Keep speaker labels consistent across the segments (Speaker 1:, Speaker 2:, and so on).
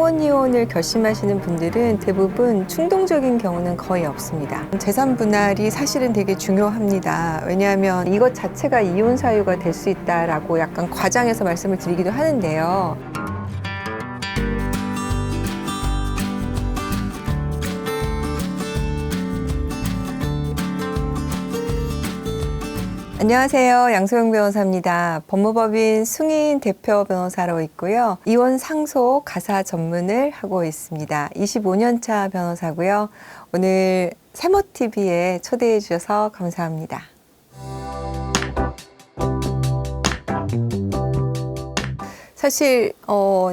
Speaker 1: 황혼 이혼을 결심하시는 분들은 대부분 충동적인 경우는 거의 없습니다. 재산 분할이 사실은 되게 중요합니다. 왜냐하면 이것 자체가 이혼 사유가 될 수 있다라고 약간 과장해서 말씀을 드리기도 하는데요. 안녕하세요. 양소영 변호사입니다. 법무법인 승인 대표 변호사로 있고요. 이혼 상속 가사 전문을 하고 있습니다. 25년 차 변호사고요. 오늘 세모TV에 초대해 주셔서 감사합니다. 사실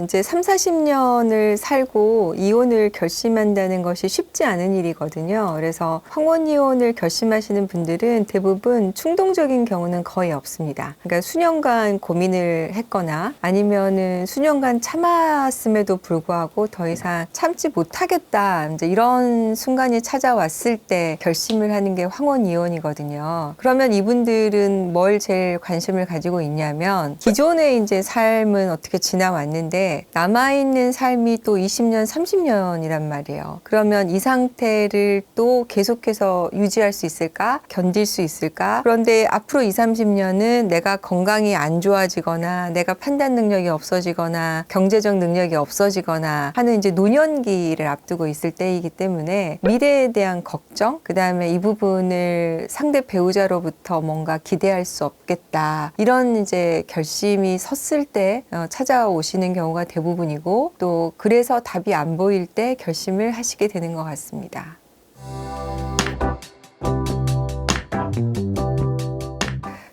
Speaker 1: 이제 30-40년을 살고 이혼을 결심한다는 것이 쉽지 않은 일이거든요. 그래서 황혼 이혼을 결심하시는 분들은 대부분 충동적인 경우는 거의 없습니다. 그러니까 수년간 고민을 했거나 아니면은 수년간 참았음에도 불구하고 더 이상 참지 못하겠다, 이제 이런 순간이 찾아왔을 때 결심을 하는 게 황혼 이혼이거든요. 그러면 이분들은 뭘 제일 관심을 가지고 있냐면 기존의 이제 삶은 어떻게 지나왔는데 남아있는 삶이 또 20년, 30년이란 말이에요. 그러면 이 상태를 또 계속해서 유지할 수 있을까? 견딜 수 있을까? 그런데 앞으로 20, 30년은 내가 건강이 안 좋아지거나 내가 판단 능력이 없어지거나 경제적 능력이 없어지거나 하는 이제 노년기를 앞두고 있을 때이기 때문에 미래에 대한 걱정, 그 다음에 이 부분을 상대 배우자로부터 뭔가 기대할 수 없겠다, 이런 이제 결심이 섰을 때 찾아오시는 경우가 대부분이고, 또 그래서 답이 안 보일 때 결심을 하시게 되는 것 같습니다.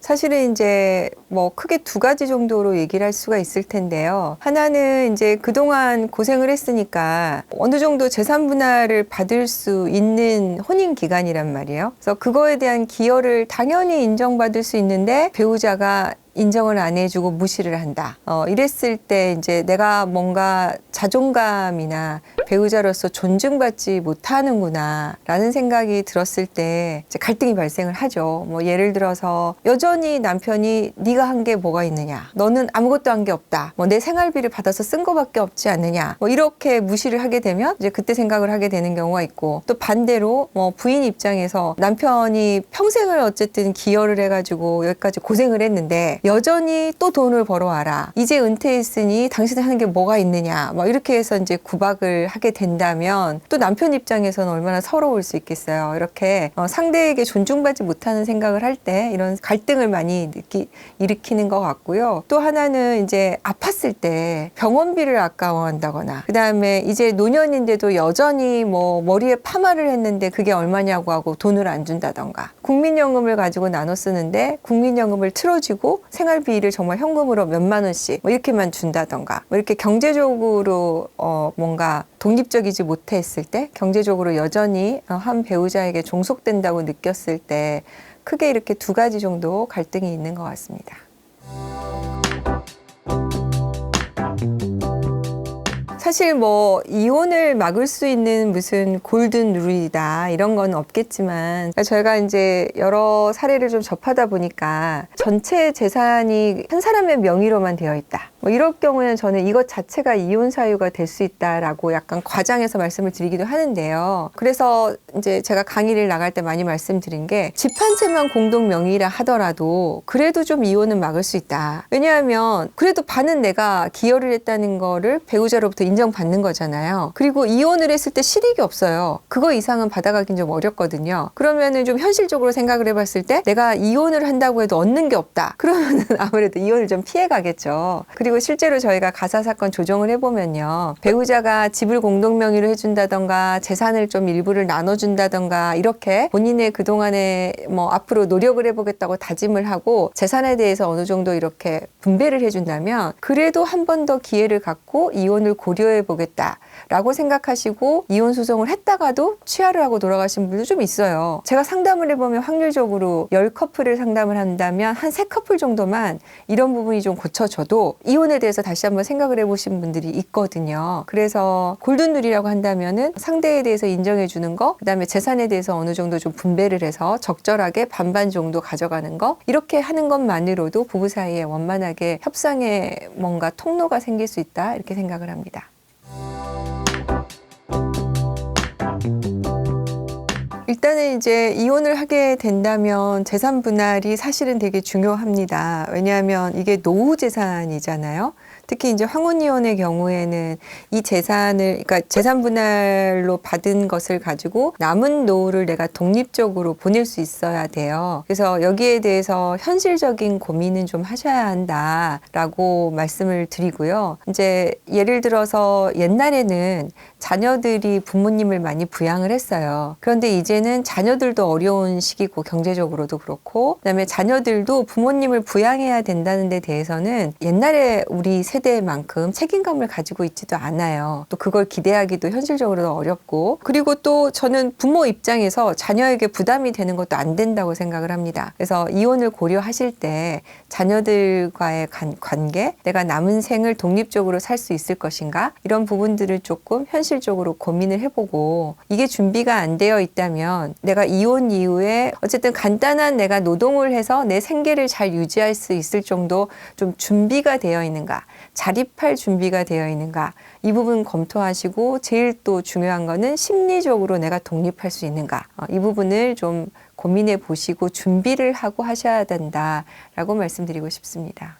Speaker 1: 사실은 이제 뭐 크게 두 가지 정도로 얘기를 할 수가 있을 텐데요. 하나는 이제 그동안 고생을 했으니까 어느 정도 재산 분할을 받을 수 있는 혼인 기간이란 말이에요. 그래서 그거에 대한 기여를 당연히 인정받을 수 있는데 배우자가 인정을 안 해주고 무시를 한다. 이랬을 때 이제 내가 뭔가 자존감이나 배우자로서 존중받지 못하는구나 라는 생각이 들었을 때 이제 갈등이 발생을 하죠. 뭐 예를 들어서 여전히 남편이 네가 한 게 뭐가 있느냐, 너는 아무것도 한 게 없다, 뭐 내 생활비를 받아서 쓴 거밖에 없지 않느냐, 뭐 이렇게 무시를 하게 되면 이제 그때 생각을 하게 되는 경우가 있고, 또 반대로 뭐 부인 입장에서 남편이 평생을 어쨌든 기여를 해가지고 여기까지 고생을 했는데 여전히 또 돈을 벌어와라, 이제 은퇴했으니 당신이 하는 게 뭐가 있느냐, 뭐 이렇게 해서 이제 구박을 하게 된다면 또 남편 입장에서는 얼마나 서러울 수 있겠어요. 이렇게 상대에게 존중받지 못하는 생각을 할 때 이런 갈등을 많이 일으키는 것 같고요. 또 하나는 이제 아팠을 때 병원비를 아까워한다거나, 그 다음에 이제 노년인데도 여전히 뭐 머리에 파마를 했는데 그게 얼마냐고 하고 돈을 안 준다던가, 국민연금을 가지고 나눠 쓰는데 국민연금을 틀어주고 생활비를 정말 현금으로 몇만 원씩 뭐 이렇게만 준다던가, 뭐 이렇게 경제적으로 뭔가 독립적이지 못했을 때, 경제적으로 여전히 한 배우자에게 종속된다고 느꼈을 때 크게 이렇게 두 가지 정도 갈등이 있는 것 같습니다. 사실 뭐 이혼을 막을 수 있는 무슨 골든 룰이다 이런 건 없겠지만, 저희가 이제 여러 사례를 좀 접하다 보니까 전체 재산이 한 사람의 명의로만 되어 있다, 뭐 이럴 경우에는 저는 이것 자체가 이혼 사유가 될 수 있다라고 약간 과장해서 말씀을 드리기도 하는데요. 그래서 이제 제가 강의를 나갈 때 많이 말씀드린 게, 집 한 채만 공동 명의라 하더라도 그래도 좀 이혼은 막을 수 있다. 왜냐하면 그래도 반은 내가 기여를 했다는 거를 배우자로부터 인정받는 거잖아요. 그리고 이혼을 했을 때 실익이 없어요. 그거 이상은 받아가긴 좀 어렵거든요. 그러면은 좀 현실적으로 생각을 해봤을 때 내가 이혼을 한다고 해도 얻는 게 없다, 그러면은 아무래도 이혼을 좀 피해가겠죠. 그리고 실제로 저희가 가사사건 조정을 해보면요, 배우자가 집을 공동명의로 해준다던가 재산을 좀 일부를 나눠준다던가 이렇게 본인의 그동안에 뭐 앞으로 노력을 해보겠다고 다짐을 하고 재산에 대해서 어느 정도 이렇게 분배를 해준다면 그래도 한 번 더 기회를 갖고 이혼을 고려해 보겠다 라고 생각하시고 이혼 소송을 했다가도 취하를 하고 돌아가신 분도 좀 있어요. 제가 상담을 해보면 확률적으로 10커플을 상담을 한다면 한 3커플 정도만 이런 부분이 좀 고쳐져도 이혼에 대해서 다시 한번 생각을 해보신 분들이 있거든요. 그래서 골든룰이라고 한다면은 상대에 대해서 인정해 주는 거, 그 다음에 재산에 대해서 어느 정도 좀 분배를 해서 적절하게 반반 정도 가져가는 거, 이렇게 하는 것만으로도 부부 사이에 원만하게 협상의 뭔가 통로가 생길 수 있다, 이렇게 생각을 합니다. 일단은 이제 이혼을 하게 된다면 재산 분할이 사실은 되게 중요합니다. 왜냐하면 이게 노후 재산이잖아요. 특히 이제 황혼이혼의 경우에는 이 재산을, 그러니까 재산 분할로 받은 것을 가지고 남은 노후를 내가 독립적으로 보낼 수 있어야 돼요. 그래서 여기에 대해서 현실적인 고민은 좀 하셔야 한다라고 말씀을 드리고요. 이제 예를 들어서 옛날에는 자녀들이 부모님을 많이 부양을 했어요. 그런데 이제는 자녀들도 어려운 시기고 경제적으로도 그렇고, 그다음에 자녀들도 부모님을 부양해야 된다는 데 대해서는 옛날에 우리 세대만큼 책임감을 가지고 있지도 않아요. 또 그걸 기대하기도 현실적으로도 어렵고, 그리고 또 저는 부모 입장에서 자녀에게 부담이 되는 것도 안 된다고 생각을 합니다. 그래서 이혼을 고려하실 때 자녀들과의 관계, 내가 남은 생을 독립적으로 살 수 있을 것인가, 이런 부분들을 조금 현실적으로 고민을 해보고, 이게 준비가 안 되어 있다면 내가 이혼 이후에 어쨌든 간단한 내가 노동을 해서 내 생계를 잘 유지할 수 있을 정도 좀 준비가 되어 있는가, 자립할 준비가 되어 있는가, 이 부분 검토하시고, 제일 또 중요한 거는 심리적으로 내가 독립할 수 있는가, 이 부분을 좀 고민해 보시고 준비를 하고 하셔야 된다라고 말씀드리고 싶습니다.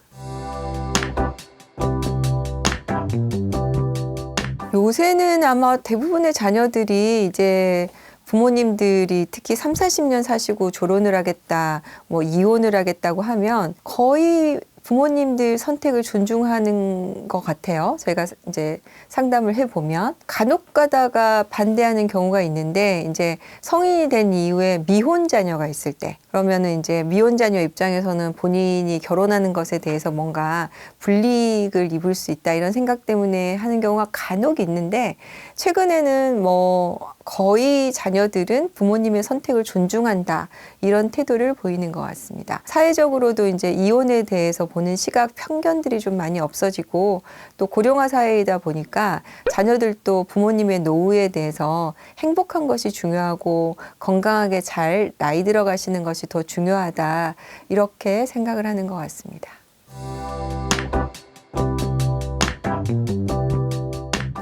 Speaker 1: 요새는 아마 대부분의 자녀들이 이제 부모님들이 특히 3, 40년 사시고 졸혼을 하겠다, 뭐 이혼을 하겠다고 하면 거의 부모님들 선택을 존중하는 것 같아요. 저희가 이제 상담을 해보면 간혹 가다가 반대하는 경우가 있는데, 이제 성인이 된 이후에 미혼 자녀가 있을 때, 그러면은 이제 미혼 자녀 입장에서는 본인이 결혼하는 것에 대해서 뭔가 불이익을 입을 수 있다, 이런 생각 때문에 하는 경우가 간혹 있는데, 최근에는 뭐 거의 자녀들은 부모님의 선택을 존중한다, 이런 태도를 보이는 것 같습니다. 사회적으로도 이제 이혼에 대해서 보는 시각 편견들이 좀 많이 없어지고, 또 고령화 사회이다 보니까 자녀들도 부모님의 노후에 대해서 행복한 것이 중요하고 건강하게 잘 나이 들어가시는 것이 더 중요하다, 이렇게 생각을 하는 것 같습니다.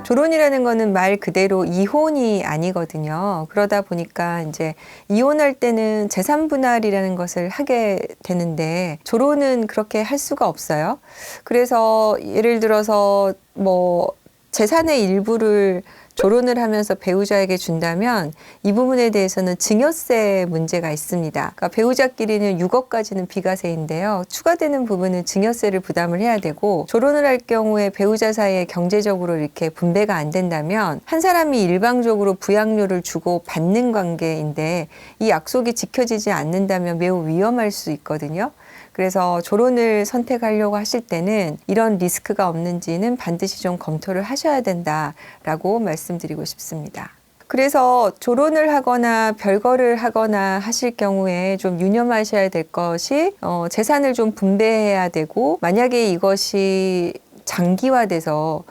Speaker 1: 졸혼이라는 거는 말 그대로 이혼이 아니거든요. 그러다 보니까 이제 이혼할 때는 재산 분할이라는 것을 하게 되는데, 졸혼은 그렇게 할 수가 없어요. 그래서 예를 들어서 뭐 재산의 일부를 졸혼을 하면서 배우자에게 준다면 이 부분에 대해서는 증여세 문제가 있습니다. 그러니까 배우자끼리는 6억까지는 비과세인데요. 추가되는 부분은 증여세를 부담을 해야 되고, 졸혼을 할 경우에 배우자 사이에 경제적으로 이렇게 분배가 안 된다면 한 사람이 일방적으로 부양료를 주고 받는 관계인데 이 약속이 지켜지지 않는다면 매우 위험할 수 있거든요. 그래서 졸혼을 선택하려고 하실 때는 이런 리스크가 없는지는 반드시 좀 검토를 하셔야 된다라고 말씀드리고 싶습니다. 그래서 졸혼을 하거나 별거를 하거나 하실 경우에 좀 유념하셔야 될 것이, 재산을 좀 분배해야 되고, 만약에 이것이 장기화돼서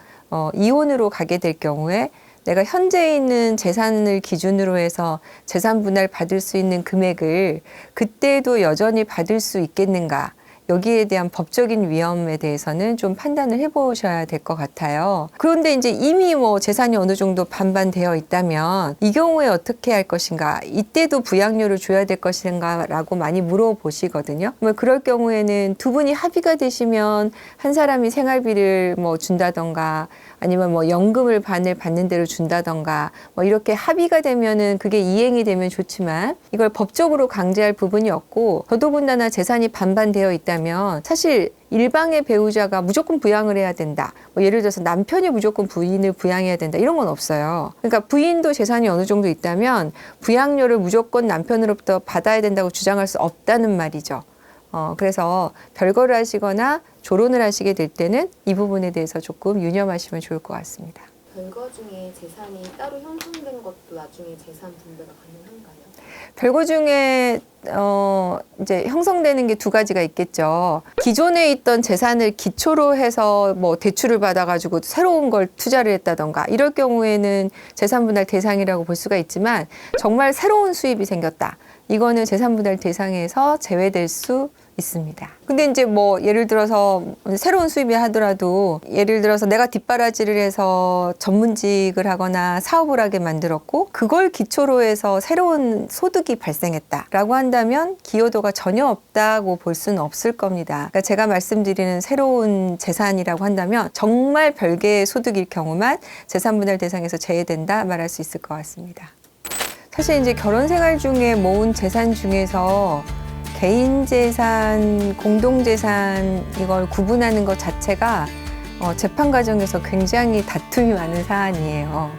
Speaker 1: 이혼으로 가게 될 경우에 내가 현재 있는 재산을 기준으로 해서 재산 분할 받을 수 있는 금액을 그때도 여전히 받을 수 있겠는가, 여기에 대한 법적인 위험에 대해서는 좀 판단을 해보셔야 될 것 같아요. 그런데 이제 이미 뭐 재산이 어느 정도 반반 되어 있다면 이 경우에 어떻게 할 것인가, 이때도 부양료를 줘야 될 것인가 라고 많이 물어보시거든요. 뭐 그럴 경우에는 두 분이 합의가 되시면 한 사람이 생활비를 뭐 준다던가, 아니면 뭐 연금을 반을 받는 대로 준다던가, 뭐 이렇게 합의가 되면은 그게 이행이 되면 좋지만, 이걸 법적으로 강제할 부분이 없고, 더더군다나 재산이 반반 되어 있다면 사실 일방의 배우자가 무조건 부양을 해야 된다, 뭐 예를 들어서 남편이 무조건 부인을 부양해야 된다, 이런 건 없어요. 그러니까 부인도 재산이 어느 정도 있다면 부양료를 무조건 남편으로부터 받아야 된다고 주장할 수 없다는 말이죠. 그래서 별거를 하시거나 졸혼을 하시게 될 때는 이 부분에 대해서 조금 유념하시면 좋을 것 같습니다.
Speaker 2: 별거 중에 재산이 따로 형성된 것도 나중에 재산 분배가 가능한가요?
Speaker 1: 별거 중에 이제 형성되는 게 두 가지가 있겠죠. 기존에 있던 재산을 기초로 해서 뭐 대출을 받아가지고 새로운 걸 투자를 했다던가, 이럴 경우에는 재산 분할 대상이라고 볼 수가 있지만, 정말 새로운 수입이 생겼다, 이거는 재산분할 대상에서 제외될 수 있습니다. 근데 이제 뭐 예를 들어서 새로운 수입이 하더라도 예를 들어서 내가 뒷바라지를 해서 전문직을 하거나 사업을 하게 만들었고 그걸 기초로 해서 새로운 소득이 발생했다라고 한다면 기여도가 전혀 없다고 볼 수는 없을 겁니다. 그러니까 제가 말씀드리는 새로운 재산이라고 한다면 정말 별개의 소득일 경우만 재산분할 대상에서 제외된다 말할 수 있을 것 같습니다. 사실 이제 결혼 생활 중에 모은 재산 중에서 개인 재산, 공동 재산 이걸 구분하는 것 자체가 재판 과정에서 굉장히 다툼이 많은 사안이에요.